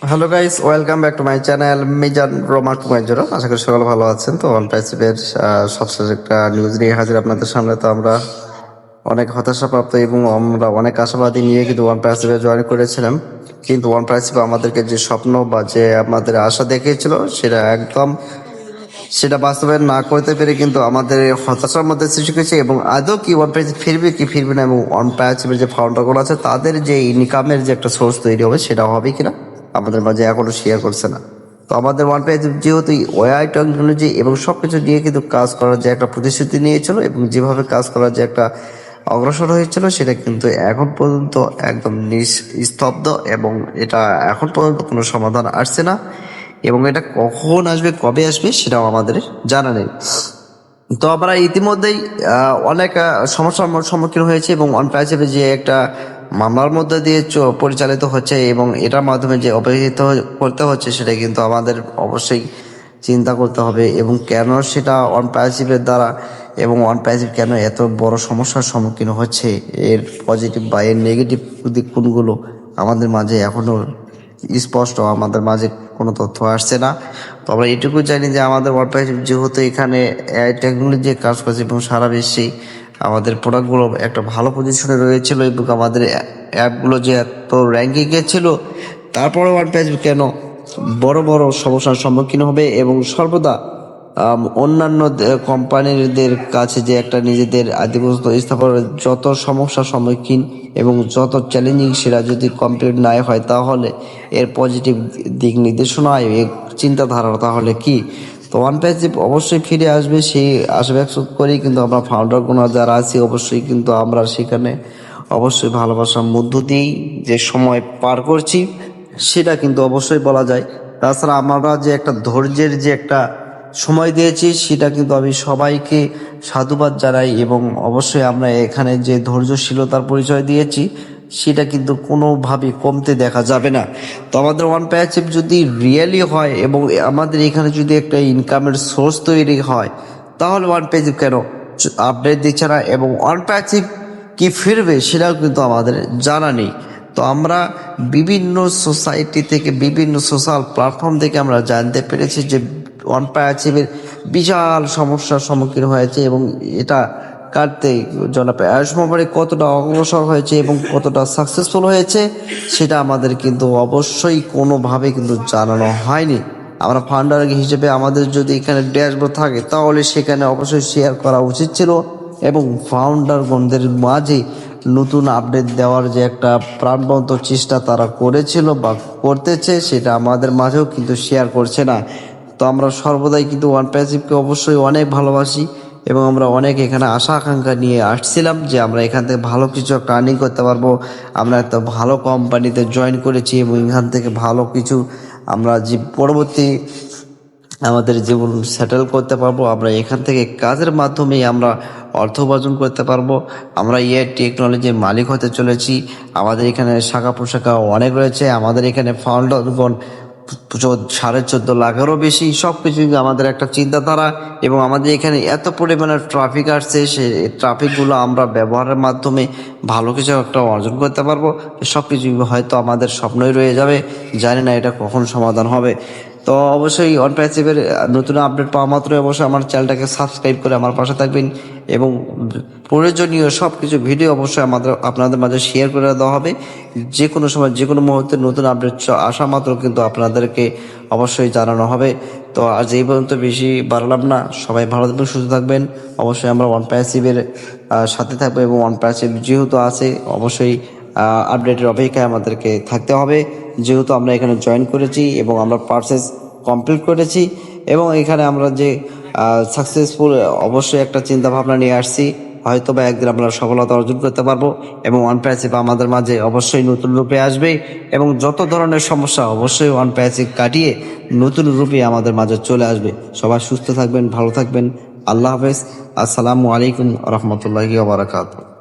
Hello guys, welcome back to my channel Mizan Roman 2.0। আশা করি সকলে ভালো আছেন। তো ওয়ান প্রাইসিপের সবশেষ একটা নিউজ নিয়ে হাজির আপনাদের সামনে। তো আমরা অনেক হতাশাপ্রাপ্ত এবং আমরা অনেক আশাবাদী নিয়ে কিন্তু ওয়ান প্রাইসিপে জয়েন করেছিলাম, কিন্তু ওয়ান প্রাইসিপ আমাদেরকে যে স্বপ্ন বা যে আমাদের আশা দেখিয়েছিল সেটা বাস্তবায়ন না করতে পেরে কিন্তু আমাদের হতাশার মধ্যে সৃষ্টি করেছে। এবং আদৌ কি ওয়ান প্রাইস ফিরবে কি ফিরবে না, এবং ওয়ান প্রাইসিপের যে ফাউন্ডারগুলো আছে তাদের যে ইনকামের যে একটা সোর্স তৈরি হবে সেটা হবে কিনা আমাদের মাঝে এখনো শেয়ার করছে না। তো আমাদের ওয়ান পেজ যেহেতু ওয়াই টেকনোলজি এবং সব কিছু নিয়ে কিন্তু কাজ করার যে একটা প্রতিশ্রুতি নিয়েছিল এবং যেভাবে কাজ করার যে একটা অগ্রসর হয়েছিল সেটা কিন্তু এখন পর্যন্ত একদম স্তব্ধ, এবং এটা এখন পর্যন্ত কোনো সমাধান আসছে না। এবং এটা কখন আসবে কবে আসবে সেটাও আমাদের জানা নেই। তো আমরা ইতিমধ্যেই অনেক সমস্যার সম্মুখীন হয়েছে, এবং ওয়ান প্রাইসিপে যে একটা মামলার মধ্যে দিয়ে পরিচালিত হচ্ছে এবং এটার মাধ্যমে যে অবহিত করতে হচ্ছে সেটা কিন্তু আমাদের অবশ্যই চিন্তা করতে হবে। এবং কেন সেটা ওয়ান প্রাইসিপের দ্বারা, এবং ওয়ান প্রাইসিপ কেন এত বড় সমস্যার সম্মুখীন হচ্ছে, এর পজিটিভ বা এর নেগেটিভ দিক কোনগুলো আমাদের মাঝে এখনও স্পষ্ট আমাদের মাঝে কোনো তথ্য আসছে না। তো আমরা এটুকু জানি যে আমাদের ওয়ান প্রাইসিপ যেহেতু এখানে এআই টেকনোলজি কাজ করছে এবং সারা বিশ্বে আমাদের প্রোডাক্টগুলো একটা ভালো পজিশনে রয়েছিল, এবং আমাদের অ্যাপগুলো যে এত র্যাঙ্কিংয়ে ছিল, তারপরে ওয়ান প্রাইসিপ কেন বড় বড় সমস্যার সম্মুখীন হবে এবং সর্বদা অন্যান্য কোম্পানিদের কাছে যে একটা নিজেদের আধিপত্য স্থাপনের যত সমস্যার সম্মুখীন এবং যত চ্যালেঞ্জিং সেটা যদি কমপ্লিট না হয়, তাহলে এর পজিটিভ দিক নির্দেশনা এর চিন্তাধারা তাহলে কি। তো ওয়ান প্রাইসিপ অবশ্যই ফিরে আসবে, সেই আশাবাদ করেই কিন্তু আমরা ফাউন্ডারগুলো যারা আছি অবশ্যই কিন্তু আমরা সেখানে অবশ্যই ভালোবাসার মধ্য দিয়েই যে সময় পার করছি সেটা কিন্তু অবশ্যই বলা যায়। তাছাড়া আমরা যে একটা ধৈর্যের যে একটা সময় দিয়েছি সেটা কিন্তু আমি সবাইকে সাধুবাদ জানাই, এবং অবশ্যই আমরা এখানে যে ধৈর্যশীলতার পরিচয় দিয়েছি সেটা কিন্তু কোনোভাবেই কমতে দেখা যাবে না। তো আমাদের ওয়ান প্যাচিপ যদি রিয়েলি হয় এবং আমাদের এখানে যদি একটা ইনকামের সোর্স তৈরি হয়, তাহলে ওয়ান প্যাচিপ কেন আপডেট দিচ্ছে না এবং ওয়ান প্যাচিপ কি ফিরবে সেটাও কিন্তু আমাদের জানা নেই। তো আমরা বিভিন্ন সোসাইটি থেকে বিভিন্ন সোশ্যাল প্ল্যাটফর্ম থেকে আমরা জানতে পেরেছি যে ওয়ান প্যাচিপের বিশাল সমস্যার সম্মুখীন হয়েছে, এবং এটা কাটতে জনাব আয়ুষ মোবারক কতটা অগ্রসর হয়েছে এবং কতটা সাকসেসফুল হয়েছে সেটা আমাদের কিন্তু অবশ্যই কোনোভাবে কিন্তু জানানো হয়নি। আমরা ফাউন্ডার হিসেবে আমাদের যদি এখানে ড্যাশবোর্ড থাকে তাহলে সেখানে অবশ্যই শেয়ার করা উচিত ছিল, এবং ফাউন্ডারগণদের মাঝে নতুন আপডেট দেওয়ার যে একটা প্রাণবন্ত চেষ্টা তারা করেছিল বা করতেছে সেটা আমাদের মাঝেও কিন্তু শেয়ার করছে না। তো আমরা সর্বদাই কিন্তু ওয়ান প্যাসিভকে অবশ্যই অনেক ভালোবাসি, এবং আমরা অনেক এখানে আশা আকাঙ্ক্ষা নিয়ে আসছিলাম যে আমরা এখান থেকে ভালো কিছু একটা আর্নিং করতে পারবো। আমরা একটা ভালো কোম্পানিতে জয়েন করেছি এবং এখান থেকে ভালো কিছু আমরা যে পরবর্তী আমাদের জীবন সেটেল করতে পারবো। আমরা এখান থেকে কাজের মাধ্যমেই আমরা অর্থ উপার্জন করতে পারবো। আমরা এআই টেকনোলজির মালিক হতে চলেছি। আমাদের এখানে শাখা প্রশাখা অনেক রয়েছে। আমাদের এখানে ফাউন্ডারগণ 14.5 লাখেরও বেশি। সব কিছুই আমাদের একটা চিন্তাধারা, এবং আমাদের এখানে এত পরিমাণে ট্রাফিক আসছে, সে ট্রাফিকগুলো আমরা ব্যবহারের মাধ্যমে ভালো কিছু একটা অর্জন করতে পারবো। সব কিছুই হয়তো আমাদের স্বপ্নই রয়ে যাবে, জানি না এটা কখন সমাধান হবে। তো অবশ্যই ওয়ান প্যাসিভের নতুন আপডেট পাওয়া মাত্রই অবশ্যই আমার চ্যানেলটাকে সাবস্ক্রাইব করে আমার পাশে থাকবেন, এবং প্রয়োজনীয় সব কিছু ভিডিও অবশ্যই আপনাদের মাঝে শেয়ার করে দেওয়া হবে। যে কোনো সময় যে কোনো মুহূর্তে নতুন আপডেট আসা মাত্র কিন্তু আপনাদেরকে অবশ্যই জানানো হবে। তো আজ এই পর্যন্ত বেশি বাড়লাম না, সবাই ভালো থাকবেন, সুস্থ থাকবেন। অবশ্যই আমরা ওয়ান প্যাসিভের সাথে থাকবো, এবং ওয়ান প্যাসিভ যেহেতু আছে অবশ্যই আপডেটের অপেক্ষায় আমাদেরকে থাকতে হবে, যেহেতু আমরা এখানে জয়েন করেছি এবং আমরা পারচেস কমপ্লিট করেছি, এবং এখানে আমরা যে সাকসেসফুল অবশ্যই একটা চিন্তা ভাবনা নিয়ে আসছি। হয়তো বা একদিন আমরা সফলতা অর্জন করতে পারবো, এবং ওয়ান প্যাসিভ আমাদের মাঝে অবশ্যই নতুন রূপে আসবে, এবং যত ধরনের সমস্যা অবশ্যই ওয়ান প্যাসিভ কাটিয়ে নতুন রূপে আমাদের মাঝে চলে আসবে। সবাই সুস্থ থাকবেন, ভালো থাকবেন। আল্লাহ হাফেজ। আসসালামু আলাইকুম রহমতুল্লাহি ওয়া বারাকাতুহু।